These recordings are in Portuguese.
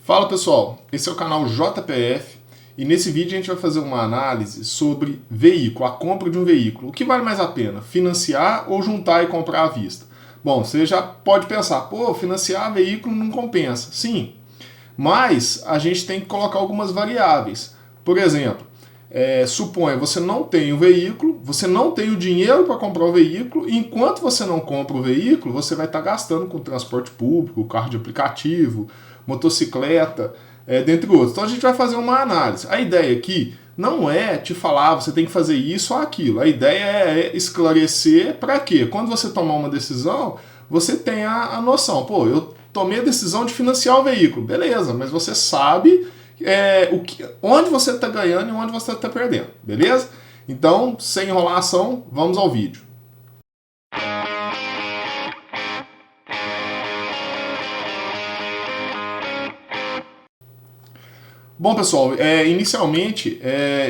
Fala pessoal, esse é o canal JPF e nesse vídeo a gente vai fazer uma análise sobre veículo, a compra de um veículo. O que vale mais a pena, financiar ou juntar e comprar à vista? Bom, você já pode pensar, pô, financiar veículo não compensa. Sim, mas a gente tem que colocar algumas variáveis. Por exemplo, suponha você não tem o veículo, você não tem o dinheiro para comprar o veículo, e enquanto você não compra o veículo, você vai estar gastando com transporte público, carro de aplicativo, motocicleta, dentre outros. Então a gente vai fazer uma análise. A ideia aqui não é te falar você tem que fazer isso ou aquilo. A ideia é esclarecer para quê? Quando você tomar uma decisão, você tem a noção. Pô, eu tomei a decisão de financiar o veículo. Beleza, mas você sabe onde você está ganhando e onde você está perdendo. Beleza? Então, sem enrolação, vamos ao vídeo. Bom, pessoal, inicialmente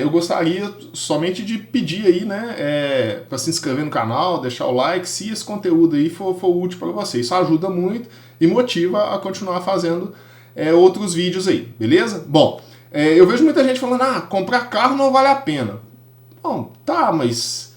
eu gostaria somente de pedir aí, né, para se inscrever no canal, deixar o like, se esse conteúdo aí for útil para você. Isso ajuda muito e motiva a continuar fazendo outros vídeos aí, beleza? Bom, eu vejo muita gente falando, comprar carro não vale a pena. Bom, tá, mas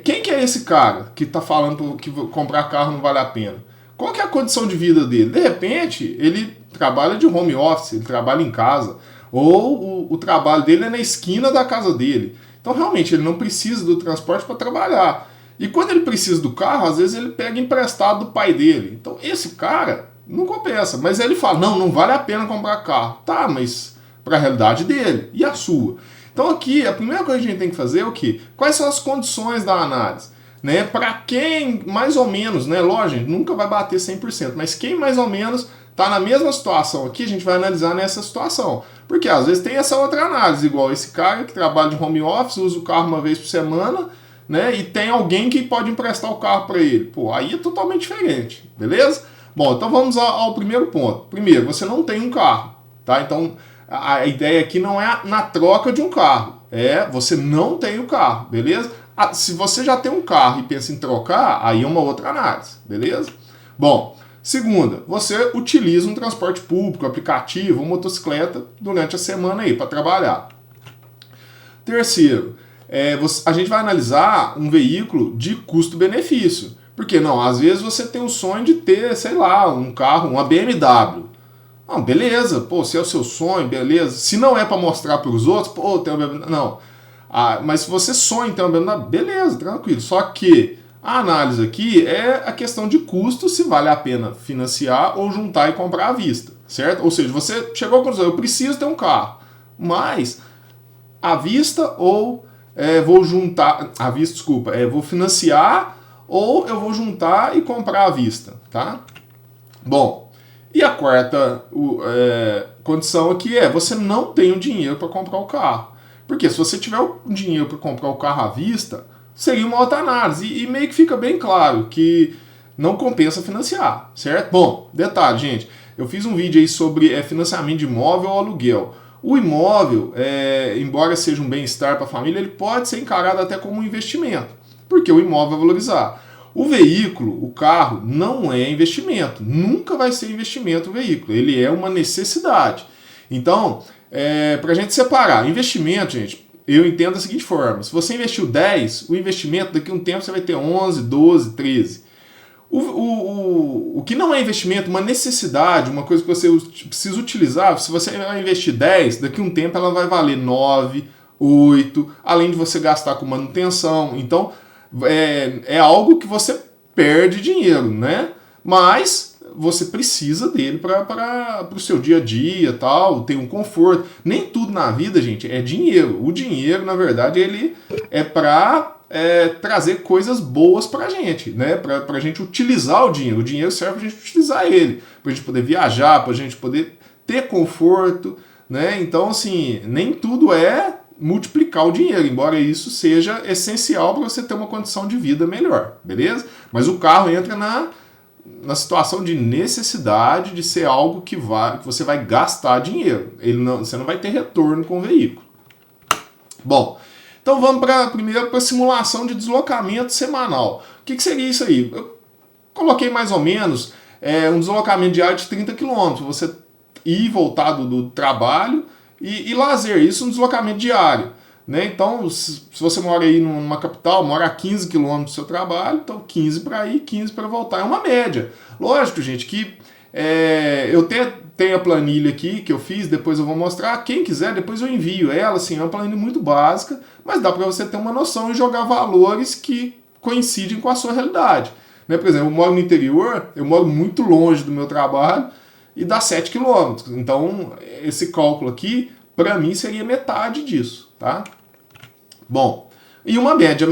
quem que é esse cara que tá falando que comprar carro não vale a pena? Qual que é a condição de vida dele? De repente, ele trabalha de home office, ele trabalha em casa, ou o trabalho dele é na esquina da casa dele. Então, realmente, ele não precisa do transporte para trabalhar. E quando ele precisa do carro, às vezes ele pega emprestado do pai dele. Então, esse cara não compensa. Mas ele fala, não vale a pena comprar carro. Tá, mas para a realidade dele e a sua. Então, aqui, a primeira coisa que a gente tem que fazer é o quê? Quais são as condições da análise? Né, para quem mais ou menos, né, lógico, nunca vai bater 100%, mas quem mais ou menos está na mesma situação aqui, a gente vai analisar nessa situação. Porque às vezes tem essa outra análise, igual esse cara que trabalha de home office, usa o carro uma vez por semana, né, e tem alguém que pode emprestar o carro para ele. Pô, aí é totalmente diferente, beleza? Bom, então vamos ao primeiro ponto. Primeiro, você não tem um carro, tá? Então a ideia aqui não é na troca de um carro, você não tem o carro, beleza? Se você já tem um carro e pensa em trocar, aí é uma outra análise, beleza? Bom, segunda, você utiliza um transporte público, aplicativo, uma motocicleta durante a semana aí para trabalhar. Terceiro, a gente vai analisar um veículo de custo-benefício. Porque não, às vezes você tem o sonho de ter, sei lá, um carro, uma BMW. Não, beleza, pô, se é o seu sonho, beleza. Se não é para mostrar para os outros, pô, tem uma BMW. Não. Mas se você sonha em ter uma BMW, beleza, tranquilo. Só que a análise aqui é a questão de custo, se vale a pena financiar ou juntar e comprar à vista, certo? Ou seja, você chegou à conclusão, eu preciso ter um carro, mas à vista ou vou juntar, à vista, desculpa, vou financiar ou eu vou juntar e comprar à vista, tá? Bom, e a quarta condição aqui você não tem o dinheiro para comprar o carro. Porque se você tiver o dinheiro para comprar o carro à vista, seria uma outra análise. E meio que fica bem claro que não compensa financiar, certo? Bom, detalhe, gente. Eu fiz um vídeo aí sobre financiamento de imóvel ou aluguel. O imóvel, embora seja um bem-estar para a família, ele pode ser encarado até como um investimento. Porque o imóvel vai valorizar. O veículo, o carro, não é investimento. Nunca vai ser investimento o veículo. Ele é uma necessidade. Então, para a gente separar, investimento, gente, eu entendo da seguinte forma: se você investiu 10, o investimento daqui a um tempo você vai ter 11, 12, 13. O que não é investimento, uma necessidade, uma coisa que você precisa utilizar, se você vai investir 10, daqui a um tempo ela vai valer 9, 8, além de você gastar com manutenção. Então, é algo que você perde dinheiro, né? Mas você precisa dele para o seu dia a dia, tal, tem um conforto. Nem tudo na vida, gente, é dinheiro. O dinheiro, na verdade, ele é para trazer coisas boas para a gente, né? Para a gente utilizar o dinheiro. O dinheiro serve para a gente utilizar ele, para a gente poder viajar, para a gente poder ter conforto, né? Então, assim, nem tudo é multiplicar o dinheiro, embora isso seja essencial para você ter uma condição de vida melhor, beleza? Mas o carro entra na situação de necessidade de ser algo que você vai gastar dinheiro. Você não vai ter retorno com o veículo. Bom, então vamos primeiro para a simulação de deslocamento semanal. O que seria isso aí? Eu coloquei mais ou menos um deslocamento diário de 30 km. Você ir e voltar do trabalho e lazer, isso no deslocamento diário. Né? Então, se você mora aí numa capital, mora a 15 km do seu trabalho, então 15 para ir, 15 para voltar. É uma média. Lógico, gente, que eu tenho a planilha aqui que eu fiz, depois eu vou mostrar. Quem quiser, depois eu envio ela. Assim, é uma planilha muito básica, mas dá para você ter uma noção e jogar valores que coincidem com a sua realidade. Né? Por exemplo, eu moro no interior, eu moro muito longe do meu trabalho e dá 7 km. Então, esse cálculo aqui, para mim, seria metade disso. Tá? Bom, e uma média,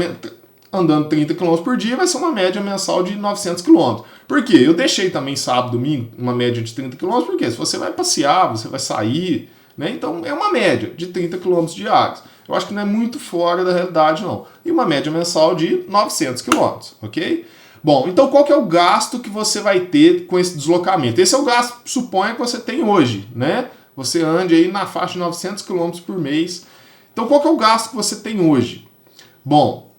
andando 30 km por dia, vai ser uma média mensal de 900 km. Por quê? Eu deixei também sábado, domingo, uma média de 30 km, porque se você vai passear, você vai sair, né? Então é uma média de 30 km diários. Eu acho que não é muito fora da realidade, não. E uma média mensal de 900 km, ok? Bom, então qual que é o gasto que você vai ter com esse deslocamento? Esse é o gasto, suponha, que você tem hoje, né? Você ande aí na faixa de 900 km por mês. Então, qual que é o gasto que você tem hoje? Bom,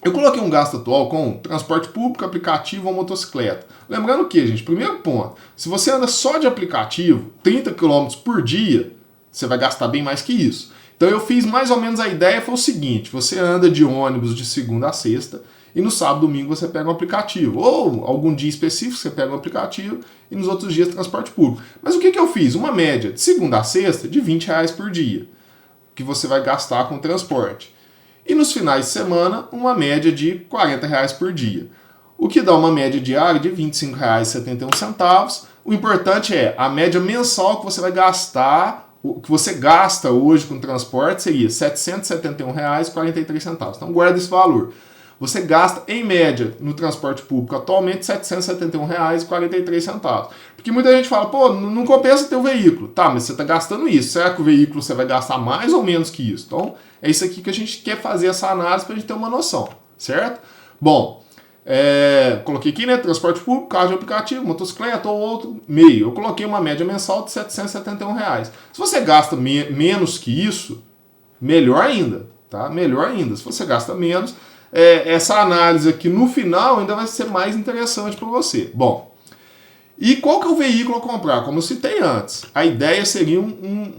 eu coloquei um gasto atual com transporte público, aplicativo ou motocicleta. Lembrando que, gente, primeiro ponto, se você anda só de aplicativo, 30 km por dia, você vai gastar bem mais que isso. Então, eu fiz mais ou menos a ideia, foi o seguinte, você anda de ônibus de segunda a sexta, e no sábado e domingo você pega um aplicativo. Ou algum dia específico você pega um aplicativo, e nos outros dias transporte público. Mas o que eu fiz? Uma média de segunda a sexta de R$20 por dia, que você vai gastar com transporte. E nos finais de semana, uma média de R$40 por dia. O que dá uma média diária de R$25,71. O importante é a média mensal que você vai gastar, o que você gasta hoje com transporte seria R$771,43. Então guarda esse valor. Você gasta, em média, no transporte público atualmente, R$771,43. Porque muita gente fala, pô, não compensa ter o veículo. Tá, mas você está gastando isso. Será que o veículo você vai gastar mais ou menos que isso? Então, é isso aqui que a gente quer fazer essa análise para a gente ter uma noção, certo? Bom, coloquei aqui, né, transporte público, carro de aplicativo, motocicleta ou outro meio. Eu coloquei uma média mensal de R$771. Se você gasta menos que isso, melhor ainda, tá? Melhor ainda. Se você gasta menos, essa análise aqui no final ainda vai ser mais interessante para você. Bom, e qual que é o veículo a comprar? Como eu citei antes, a ideia seria um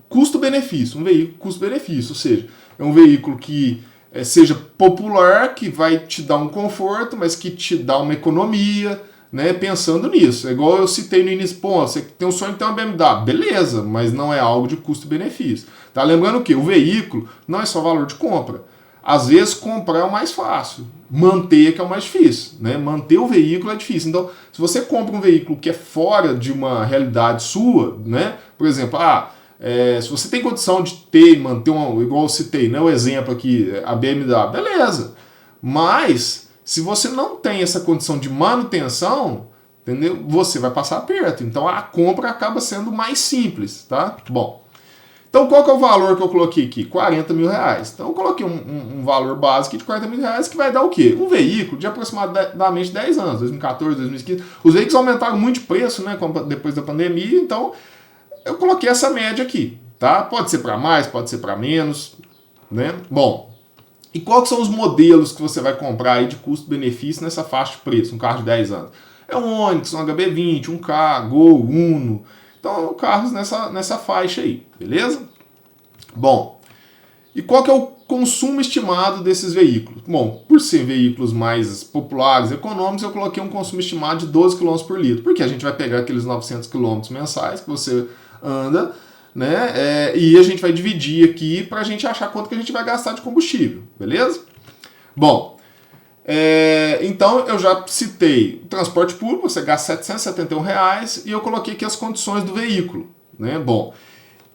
custo-benefício, um veículo custo-benefício, ou seja, é um veículo que seja popular, que vai te dar um conforto, mas que te dá uma economia, né, pensando nisso. É igual eu citei no início, pô, você tem um sonho de ter uma BMW, beleza, mas não é algo de custo-benefício. Tá lembrando que o veículo não é só valor de compra. Às vezes comprar é o mais fácil, manter que é o mais difícil, né? Manter o veículo é difícil. Então, se você compra um veículo que é fora de uma realidade sua, né? Por exemplo, se você tem condição de ter e manter igual eu citei, né? O exemplo aqui, a BMW, beleza. Mas, se você não tem essa condição de manutenção, entendeu? Você vai passar aperto. Então, a compra acaba sendo mais simples, tá? Bom. Então, qual que é o valor que eu coloquei aqui? R$40 mil. Então, eu coloquei um valor básico de R$40 mil, que vai dar o quê? Um veículo de aproximadamente 10 anos, 2014, 2015. Os veículos aumentaram muito de preço, né, depois da pandemia, então eu coloquei essa média aqui, tá? Pode ser para mais, pode ser para menos, né? Bom, e quais são os modelos que você vai comprar aí de custo-benefício nessa faixa de preço, um carro de 10 anos? É um Onix, um HB20, um K, Gol, Uno. Então, carros nessa faixa aí, beleza? Bom, e qual que é o consumo estimado desses veículos? Bom, por ser veículos mais populares, econômicos, eu coloquei um consumo estimado de 12 km por litro, porque a gente vai pegar aqueles 900 km mensais que você anda, né? E a gente vai dividir aqui para a gente achar quanto que a gente vai gastar de combustível, beleza? Bom, então eu já citei o transporte público, você gasta R$771, e eu coloquei aqui as condições do veículo, né? Bom,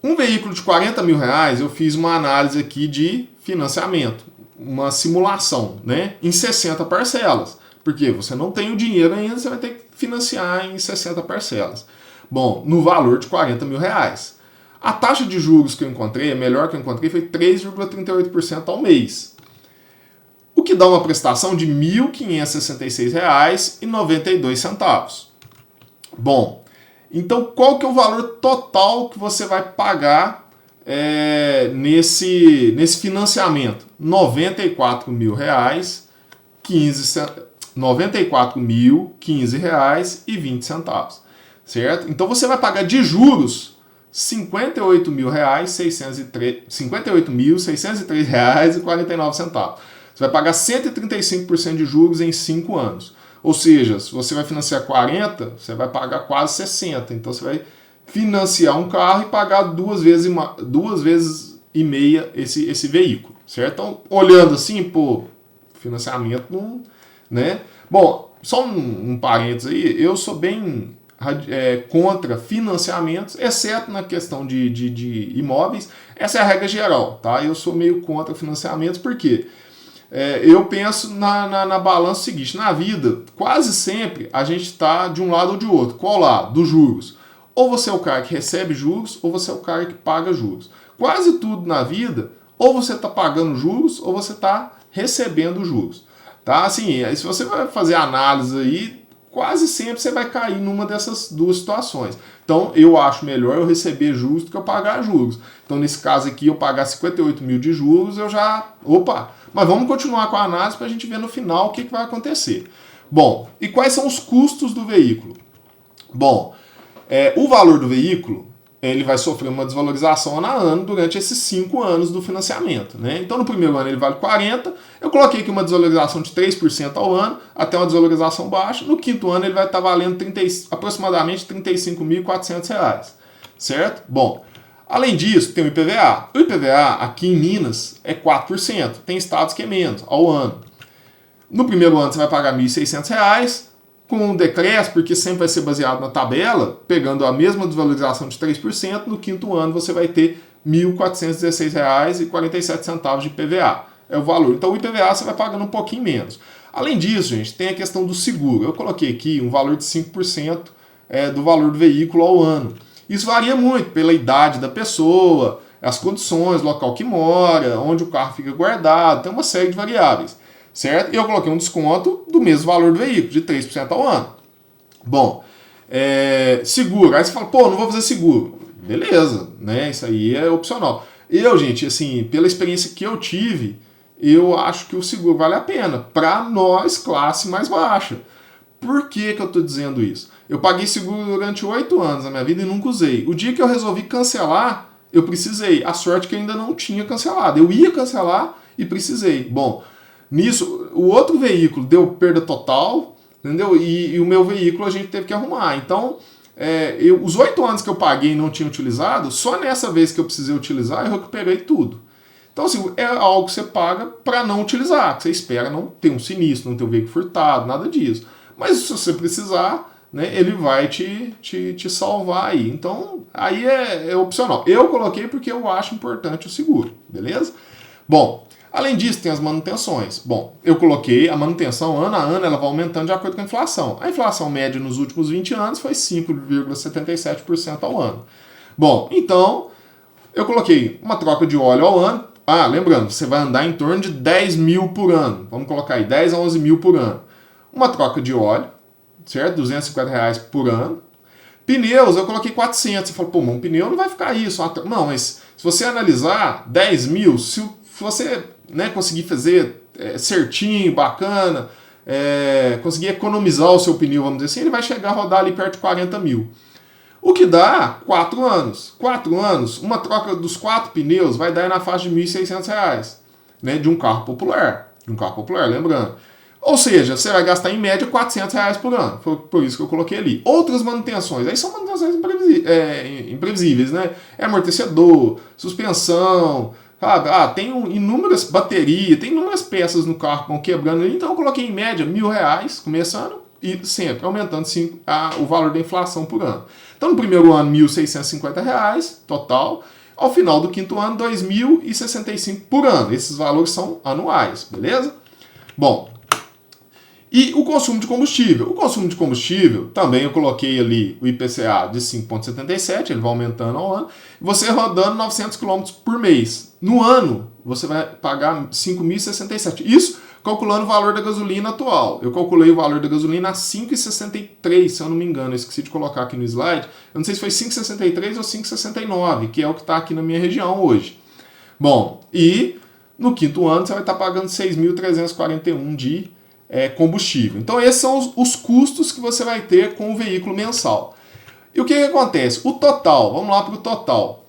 um veículo de R$40 mil, eu fiz uma análise aqui de financiamento, uma simulação, né? Em 60 parcelas, porque você não tem o dinheiro ainda, você vai ter que financiar em 60 parcelas. Bom, no valor de R$40 mil. A taxa de juros que eu encontrei, a melhor que eu encontrei, foi 3,38% ao mês. O que dá uma prestação de R$ 1.566,92. Bom, então qual que é o valor total que você vai pagar nesse financiamento? R$ 94.015,20. certo? Então você vai pagar de juros R$ 58.603,49. Você vai pagar 135% de juros em 5 anos. Ou seja, se você vai financiar 40, você vai pagar quase 60. Então você vai financiar um carro e pagar duas vezes e meia esse veículo, certo? Então, olhando assim, pô, financiamento não, né? Bom, só um parênteses aí, eu sou bem contra financiamentos, exceto na questão de imóveis. Essa é a regra geral, tá? Eu sou meio contra financiamentos, porque eu penso na balança seguinte: na vida, quase sempre a gente está de um lado ou de outro. Qual lado? Dos juros. Ou você é o cara que recebe juros, ou você é o cara que paga juros. Quase tudo na vida, ou você está pagando juros, ou você está recebendo juros. Tá? Assim, se você vai fazer análise aí, quase sempre você vai cair numa dessas duas situações. Então, eu acho melhor eu receber juros do que eu pagar juros. Então, nesse caso aqui, eu pagar 58 mil de juros, eu já... Opa! Mas vamos continuar com a análise para a gente ver no final o que vai acontecer. Bom, e quais são os custos do veículo? Bom, o valor do veículo, ele vai sofrer uma desvalorização ano a ano durante esses 5 anos do financiamento, né? Então, no primeiro ano ele vale 40, eu coloquei aqui uma desvalorização de 3% ao ano, até uma desvalorização baixa. No quinto ano ele vai estar valendo aproximadamente R$ 35.400, certo? Bom, além disso, tem o IPVA. O IPVA aqui em Minas é 4%, tem estados que é menos, ao ano. No primeiro ano você vai pagar R$ 1.600, com um decréscimo, porque sempre vai ser baseado na tabela, pegando a mesma desvalorização de 3%, no quinto ano você vai ter R$ 1.416,47 de IPVA. É o valor. Então o IPVA você vai pagando um pouquinho menos. Além disso, gente, tem a questão do seguro. Eu coloquei aqui um valor de 5% do valor do veículo ao ano. Isso varia muito pela idade da pessoa, as condições, o local que mora, onde o carro fica guardado, tem uma série de variáveis, certo? E eu coloquei um desconto do mesmo valor do veículo, de 3% ao ano. Bom, seguro. Aí você fala, pô, não vou fazer seguro. Beleza, né? Isso aí é opcional. Eu, gente, assim, pela experiência que eu tive, eu acho que o seguro vale a pena para nós, classe mais baixa. Por que eu estou dizendo isso? Eu paguei seguro durante 8 anos na minha vida e nunca usei. O dia que eu resolvi cancelar, eu precisei. A sorte que eu ainda não tinha cancelado. Eu ia cancelar e precisei. Bom, nisso, o outro veículo deu perda total, entendeu? E o meu veículo a gente teve que arrumar. Então, os 8 anos que eu paguei e não tinha utilizado, só nessa vez que eu precisei utilizar, eu recuperei tudo. Então, assim, é algo que você paga para não utilizar, que você espera não ter um sinistro, não ter um veículo furtado, nada disso. Mas se você precisar, né, ele vai te salvar aí. Então, aí é opcional. Eu coloquei porque eu acho importante o seguro, beleza? Bom, além disso, tem as manutenções. Bom, eu coloquei a manutenção ano a ano, ela vai aumentando de acordo com a inflação. A inflação média nos últimos 20 anos foi 5,77% ao ano. Bom, então, eu coloquei uma troca de óleo ao ano. Ah, lembrando, você vai andar em torno de 10 mil por ano. Vamos colocar aí, 10 a 11 mil por ano. Uma troca de óleo, certo? R$250 por ano. Pneus, eu coloquei 400. Você falou, pô, um pneu não vai ficar isso. Não, mas se você analisar 10 mil, se você, né, conseguir fazer certinho, bacana, conseguir economizar o seu pneu, vamos dizer assim, ele vai chegar a rodar ali perto de 40 mil. O que dá 4 anos. 4 anos, uma troca dos 4 pneus vai dar na faixa de R$1.600, né, de um carro popular. De um carro popular, lembrando. Ou seja, você vai gastar em média R$400 por ano. Foi por isso que eu coloquei ali. Outras manutenções. Aí são manutenções imprevisíveis, né? Amortecedor, suspensão, sabe? Tem inúmeras baterias, tem inúmeras peças no carro que vão quebrando ali. Então eu coloquei em média R$1.000 começando e sempre aumentando o valor da inflação por ano. Então no primeiro ano, R$1.650 total. Ao final do quinto ano, R$2.065 por ano. Esses valores são anuais, beleza? Bom, e o consumo de combustível? O consumo de combustível, também eu coloquei ali o IPCA de 5,77, ele vai aumentando ao ano, você rodando 900 km por mês. No ano, você vai pagar 5.067. Isso calculando o valor da gasolina atual. Eu calculei o valor da gasolina a 5,63, se eu não me engano, eu esqueci de colocar aqui no slide. Eu não sei se foi 5,63 ou 5,69, que é o que está aqui na minha região hoje. Bom, e no quinto ano você vai estar pagando 6.341 de combustível. Então esses são os custos que você vai ter com o veículo mensal. E o que acontece? O total, vamos lá para o total.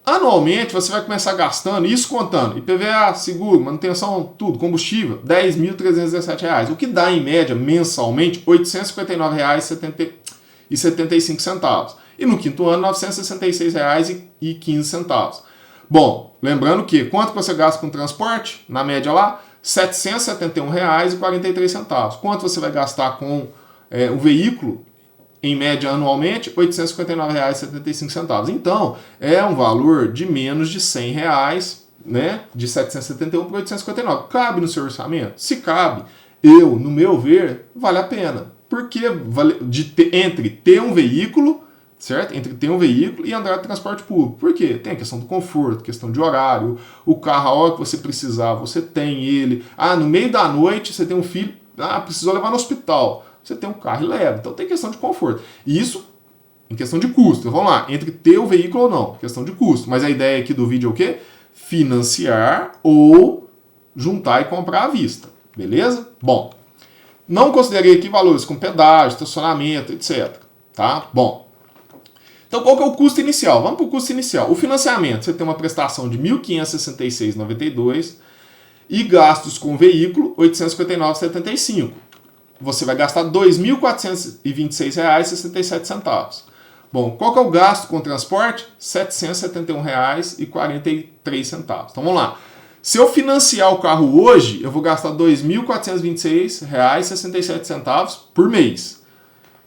Anualmente você vai começar gastando, isso contando, IPVA, seguro, manutenção, tudo, combustível, R$ 10.317, o que dá em média mensalmente R$ 859,75. E no quinto ano, R$ 966,15. Bom, lembrando que quanto você gasta com transporte, na média lá, R$ 771,43. Quanto você vai gastar com o veículo, em média anualmente, R$ 859,75. Então, é um valor de menos de R$ 100, né? De 771 para 859. Cabe no seu orçamento? Se cabe, no meu ver, vale a pena. Porque entre ter um veículo, certo? Entre ter um veículo e andar de transporte público. Por quê? Tem a questão do conforto, questão de horário, o carro, a hora que você precisar, você tem ele. No meio da noite você tem um filho, precisou levar no hospital. Você tem um carro e leva. Então tem questão de conforto. E isso em questão de custo. Então, vamos lá, entre ter o veículo ou não, questão de custo. Mas a ideia aqui do vídeo é o quê? Financiar ou juntar e comprar à vista. Beleza? Bom, não considerei aqui valores com pedágio, estacionamento, etc. Tá? Bom. Então, qual que é o custo inicial? Vamos para o custo inicial. O financiamento, você tem uma prestação de R$ 1.566,92 e gastos com o veículo, R$ 859,75. Você vai gastar R$ 2.426,67. Bom, qual que é o gasto com transporte? R$ 771,43. Então vamos lá. Se eu financiar o carro hoje, eu vou gastar R$ 2.426,67 por mês.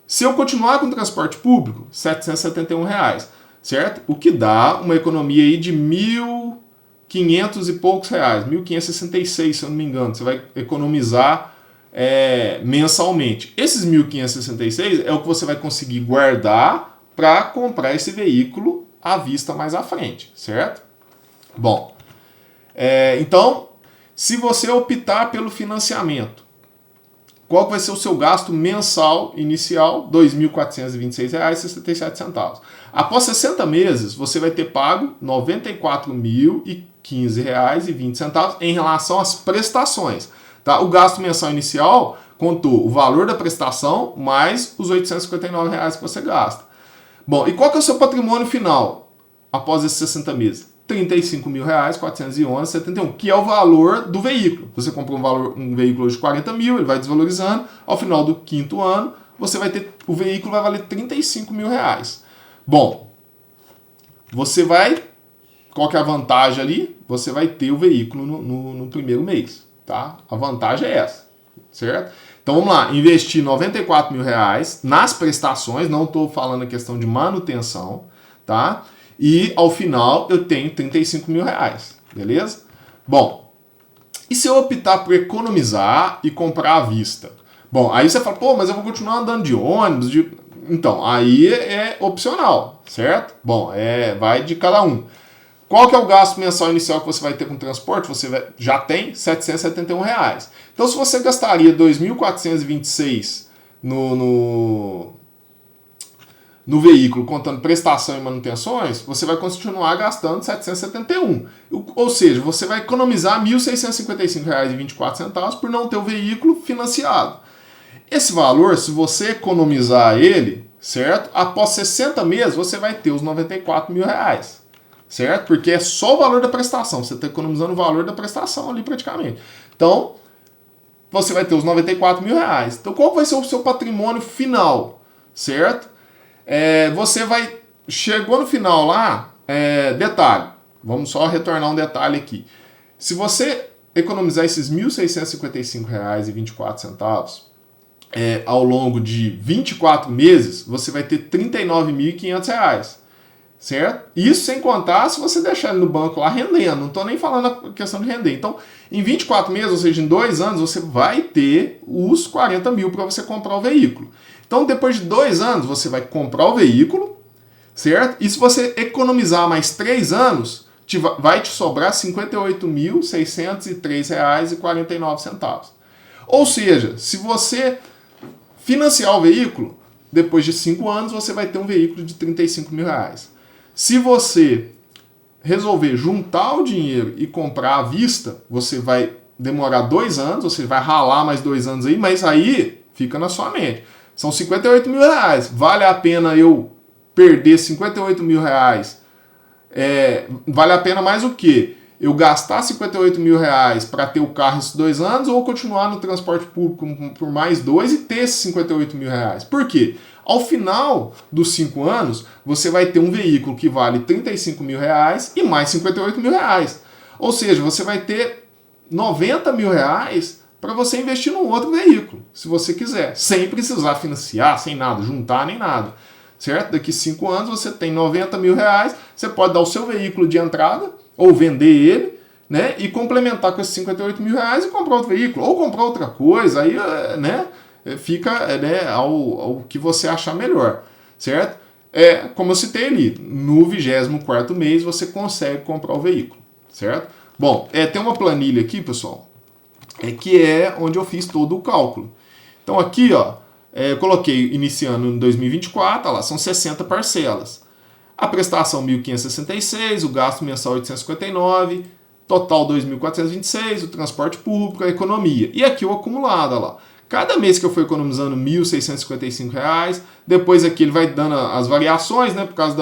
Se eu continuar com o transporte público, R$ 771, certo? O que dá uma economia aí de 1.500 e poucos reais, 1.566, se eu não me engano. Você vai economizar mensalmente. Esses 1.566 é o que você vai conseguir guardar para comprar esse veículo à vista mais à frente, certo? Bom, então, se você optar pelo financiamento, qual vai ser o seu gasto mensal inicial? R$ 2.426,67. Após 60 meses, você vai ter pago R$ 94.015,20 em relação às prestações. Tá? O gasto mensal inicial contou o valor da prestação mais os R$ 859 que você gasta. Bom, e qual que é o seu patrimônio final após esses 60 meses? R$ 35.411,71, que é o valor do veículo. Você comprou um veículo de 40 mil, ele vai desvalorizando. Ao final do quinto ano, o veículo vai valer R$ 35 mil. Bom, qual que é a vantagem ali? Você vai ter o veículo no primeiro mês. Tá? A vantagem é essa, certo? Então vamos lá, investir R$ 94 mil nas prestações, não estou falando a questão de manutenção, tá? E ao final eu tenho R$ 35 mil, beleza? Bom, e se eu optar por economizar e comprar à vista? Bom, aí você fala, pô, mas eu vou continuar andando de ônibus, Então, aí é opcional, certo? Bom, vai de cada um. Qual que é o gasto mensal inicial que você vai ter com transporte? Você já tem R$ 771. Então, se você gastaria R$ 2.426 no veículo, contando prestação e manutenções, você vai continuar gastando R$ 771. Ou seja, você vai economizar R$ 1.655,24 por não ter o veículo financiado. Esse valor, se você economizar ele, certo? Após 60 meses, você vai ter os R$ 94 mil. Certo? Porque é só o valor da prestação. Você está economizando o valor da prestação ali praticamente. Então, você vai ter os R$ 94 mil. Então, qual vai ser o seu patrimônio final? Certo? Chegou no final lá, detalhe. Vamos só retornar um detalhe aqui. Se você economizar esses R$ 1.655,24 ao longo de 24 meses, você vai ter R$ 39.500. Certo? Isso sem contar se você deixar ele no banco lá rendendo. Não estou nem falando a questão de render. Então, em 24 meses, ou seja, em 2 anos, você vai ter os 40 mil para você comprar o veículo. Então, depois de 2 anos, você vai comprar o veículo, certo? E se você economizar mais 3 anos, vai te sobrar R$ 58.603,49. Ou seja, se você financiar o veículo, depois de 5 anos, você vai ter um veículo de R$ 35 mil. Se você resolver juntar o dinheiro e comprar à vista, você vai demorar 2 anos, você vai ralar mais 2 anos aí, mas aí fica na sua mente. São R$ 58 mil. Vale a pena eu perder 58 mil reais, vale a pena mais o quê? Eu gastar 58 mil reais para ter o carro esses 2 anos ou continuar no transporte público por mais 2 e ter esses 58 mil reais? Por quê? Ao final dos 5 anos, você vai ter um veículo que vale 35 mil reais e mais 58 mil reais. Ou seja, você vai ter 90 mil reais para você investir num outro veículo, se você quiser, sem precisar financiar, sem nada, juntar nem nada. Certo? Daqui 5 anos você tem 90 mil reais, você pode dar o seu veículo de entrada, ou vender ele, né, e complementar com esses 58 mil reais e comprar outro veículo, ou comprar outra coisa, aí, né, fica, né, ao que você achar melhor, certo? Como eu citei ali, no 24º mês você consegue comprar o veículo, certo? Bom, tem uma planilha aqui, pessoal, que é onde eu fiz todo o cálculo. Então aqui, ó, eu coloquei iniciando em 2024, lá, são 60 parcelas. A prestação 1.566, o gasto mensal 859, total 2.426, o transporte público, a economia. E aqui o acumulado, olha lá. Cada mês que eu for economizando R$ 1.655, depois aqui ele vai dando as variações, né, por causa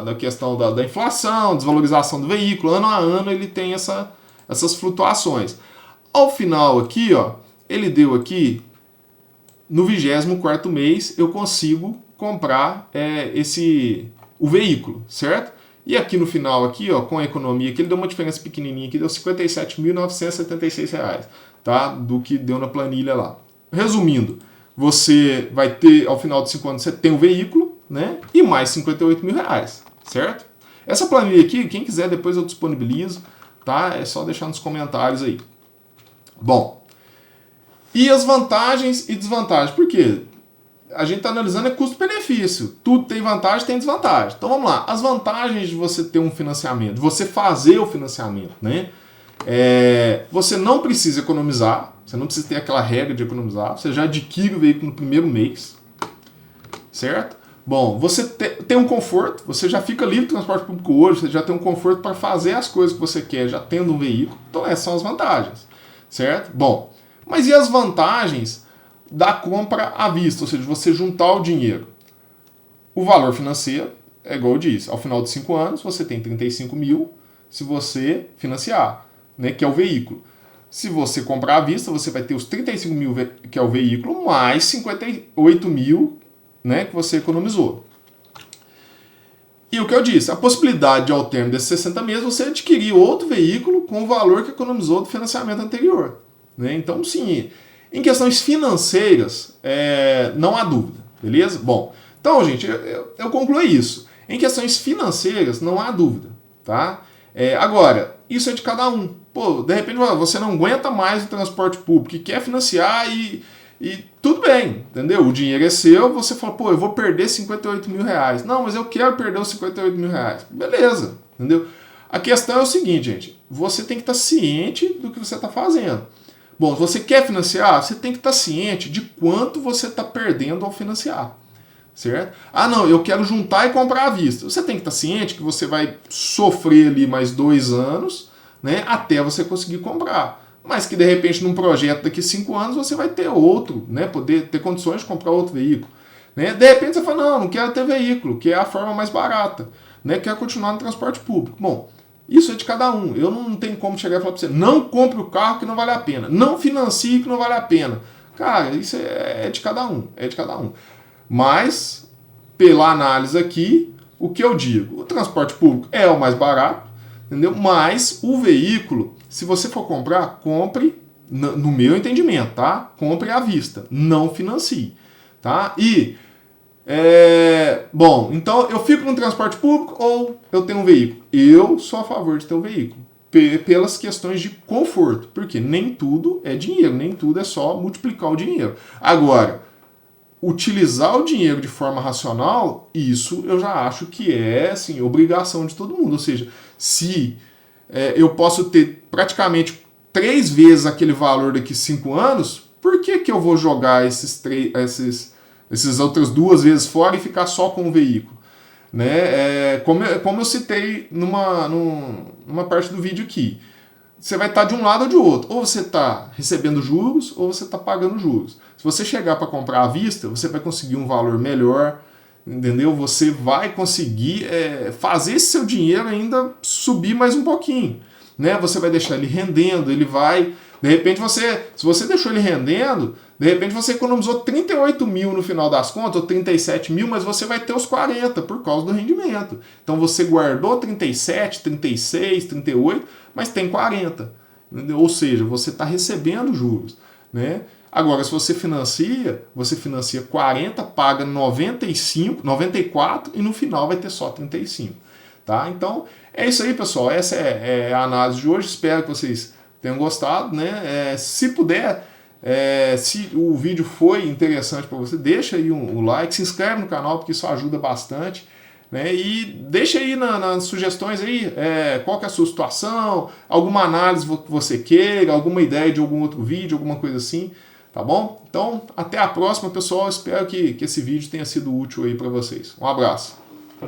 da questão da inflação, desvalorização do veículo, ano a ano ele tem essas flutuações. Ao final aqui, ó, ele deu aqui, no 24º mês, eu consigo comprar o veículo, certo? E aqui no final, aqui, ó, com a economia, aqui ele deu uma diferença pequenininha, aqui deu R$ 57.976, tá? Do que deu na planilha lá. Resumindo, você vai ter, ao final de 5 anos, você tem um veículo, né? E mais 58 mil reais, certo? Essa planilha aqui, quem quiser, depois eu disponibilizo, tá? É só deixar nos comentários aí. Bom, e as vantagens e desvantagens? Por quê? A gente está analisando custo-benefício. Tudo tem vantagem, tem desvantagem. Então vamos lá. As vantagens de você ter um financiamento, de você fazer o financiamento, né? Você não precisa economizar, você não precisa ter aquela regra de economizar, você já adquire o veículo no primeiro mês, certo? Bom, você tem um conforto, você já fica livre do transporte público hoje, você já tem um conforto para fazer as coisas que você quer, já tendo um veículo. Então essas são as vantagens, certo? Bom, mas e as vantagens da compra à vista, ou seja, você juntar o dinheiro? O valor financeiro é igual eu disse, ao final de 5 anos você tem 35 mil se você financiar, né, que é o veículo. Se você comprar à vista, você vai ter os 35 mil que é o veículo, mais 58 mil, né, que você economizou. E o que eu disse, a possibilidade de, ao termo desses 60 meses, você adquirir outro veículo com o valor que economizou do financiamento anterior, né? Então, sim, em questões financeiras, não há dúvida, beleza? Bom, então, gente, eu concluo isso. Em questões financeiras, não há dúvida, tá? Agora, isso é de cada um. Pô, de repente, você não aguenta mais o transporte público e quer financiar e tudo bem, entendeu? O dinheiro é seu, você fala, pô, eu vou perder 58 mil reais. Não, mas eu quero perder os 58 mil reais. Beleza, entendeu? A questão é o seguinte, gente, você tem que estar ciente do que você está fazendo. Bom, se você quer financiar, você tem que estar ciente de quanto você está perdendo ao financiar, certo? Ah, não, eu quero juntar e comprar à vista. Você tem que estar ciente que você vai sofrer ali mais 2 anos, né, até você conseguir comprar. Mas que de repente num projeto daqui a 5 anos você vai ter outro, né, poder ter condições de comprar outro veículo. Né? De repente você fala, não quero ter veículo, que é a forma mais barata, né, quero continuar no transporte público. Bom, isso é de cada um. Eu não tenho como chegar e falar para você, não compre o carro que não vale a pena, não financie que não vale a pena. Cara, isso é de cada um, é de cada um. Mas, pela análise aqui, o que eu digo? O transporte público é o mais barato, entendeu? Mas o veículo, se você for comprar, compre, no meu entendimento, tá? Compre à vista, não financie, tá? E, bom, então eu fico no transporte público ou eu tenho um veículo? Eu sou a favor de ter um veículo, pelas questões de conforto, porque nem tudo é dinheiro, nem tudo é só multiplicar o dinheiro. Agora, utilizar o dinheiro de forma racional, isso eu já acho que é, assim, obrigação de todo mundo. Ou seja, se eu posso ter praticamente 3 vezes aquele valor daqui a 5 anos, por que eu vou jogar essas outras 2 vezes fora e ficar só com o veículo? Né? Como eu citei numa parte do vídeo aqui, você vai estar de um lado ou de outro. Ou você está recebendo juros, ou você está pagando juros. Se você chegar para comprar à vista, você vai conseguir um valor melhor, entendeu? Você vai conseguir fazer esse seu dinheiro ainda subir mais um pouquinho, né? Você vai deixar ele rendendo, ele vai... De repente, se você deixou ele rendendo, de repente você economizou 38 mil no final das contas, ou 37 mil, mas você vai ter os 40 por causa do rendimento. Então você guardou 37, 36, 38, mas tem 40. Entendeu? Ou seja, você está recebendo juros, né? Agora, se você financia 40, paga 95, 94 e no final vai ter só 35. Tá? Então, é isso aí, pessoal. Essa é a análise de hoje. Espero que vocês tenham gostado, né? Se puder, se o vídeo foi interessante para você, deixa aí um like, se inscreve no canal, porque isso ajuda bastante. Né? E deixa aí nas sugestões aí qual que é a sua situação, alguma análise que você queira, alguma ideia de algum outro vídeo, alguma coisa assim. Tá bom? Então, até a próxima, pessoal. Espero que esse vídeo tenha sido útil aí para vocês. Um abraço.